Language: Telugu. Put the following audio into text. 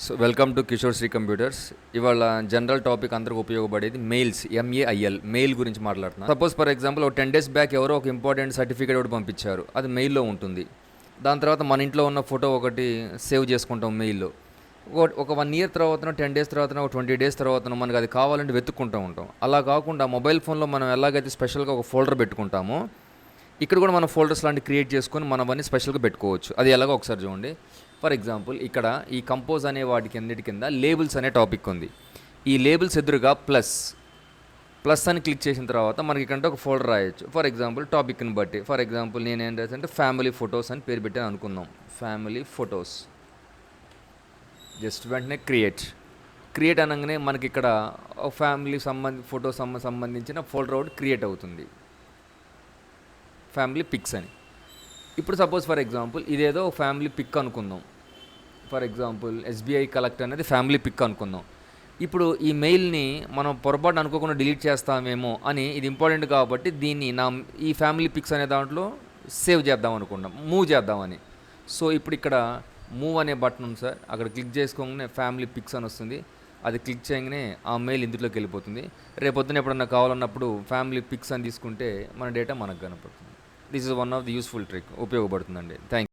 So welcome to Kishore Shri computers. ఇవాళ జనరల్ టాపిక్ అందరికి ఉపయోగపడేది మెయిల్స్, ఎంఏఐఎల్ మెయిల్ గురించి మాట్లాడుతున్నాను. సపోజ్ ఫర్ ఎగ్జాంపుల్ ఒక 10 days బ్యాక్ ఎవరో ఒక ఇంపార్టెంట్ సర్టిఫికేట్ ఒకటి పంపించారు, అది మెయిల్లో ఉంటుంది. దాని తర్వాత మన ఇంట్లో ఉన్న ఫోటో ఒకటి సేవ్ చేసుకుంటాం మెయిల్లో. ఒక 1 year తర్వాత, 10 days తర్వాత, ఒక 20 days తర్వాత మనకు అది కావాలంటే వెతుక్కుంటూ ఉంటాం. అలా కాకుండా మొబైల్ ఫోన్లో మనం ఎలాగైతే స్పెషల్గా ఒక ఫోల్డర్ పెట్టుకుంటామో, ఇక్కడ కూడా మనం ఫోల్డర్స్ లాంటివి క్రియేట్ చేసుకొని మనం అవన్నీ స్పెషల్గా పెట్టుకోవచ్చు. అది ఎలాగో ఒకసారి చూడండి. ఫర్ ఎగ్జాంపుల్ ఇక్కడ ఈ కంపోజ్ అనే వాటికి అన్నిటి కింద లేబుల్స్ అనే టాపిక్ ఉంది. ఈ లేబుల్స్ ఎదురుగా ప్లస్ అని క్లిక్ చేసిన తర్వాత మనకి ఇక్కడ ఒక ఫోల్డర్ రాయొచ్చు. ఫర్ ఎగ్జాంపుల్ టాపిక్ని బట్టి, ఫర్ ఎగ్జాంపుల్ నేను ఏం రాసంటే ఫ్యామిలీ ఫొటోస్ అని పేరు పెట్టాను అనుకుందాం. ఫ్యామిలీ ఫొటోస్ జస్ట్ వెంటనే క్రియేట్ అనగానే మనకి ఇక్కడ ఫ్యామిలీ ఫొటోస్ సంబంధించిన ఫోల్డర్ ఒకటి క్రియేట్ అవుతుంది, ఫ్యామిలీ పిక్స్ అని. ఇప్పుడు సపోజ్ ఫర్ ఎగ్జాంపుల్ ఇదేదో ఫ్యామిలీ పిక్ అనుకుందాం. ఫర్ ఎగ్జాంపుల్ ఎస్బీఐ కలెక్ట్ అనేది ఫ్యామిలీ పిక్ అనుకుందాం. ఇప్పుడు ఈ మెయిల్ని మనం పొరపాటు అనుకోకుండా డిలీట్ చేస్తామేమో అని, ఇది ఇంపార్టెంట్ కాబట్టి దీన్ని ఈ ఫ్యామిలీ పిక్స్ అనే దాంట్లో సేవ్ చేద్దాం అనుకున్నాం, మూవ్ చేద్దామని. సో ఇప్పుడు ఇక్కడ మూవ్ అనే బటన్ ఉంది సార్, అక్కడ క్లిక్ చేసుకోగానే ఫ్యామిలీ పిక్స్ అని వస్తుంది. అది క్లిక్ చేయగానే ఆ మెయిల్ ఇందులోకి వెళ్ళిపోతుంది. రేపొద్దున ఎప్పుడన్నా కావాలన్నప్పుడు ఫ్యామిలీ పిక్స్ అని తీసుకుంటే మన డేటా మనకు కనపడుతుంది. This is one of the useful trick, ఉపయోగపడుతుందండి. థ్యాంక్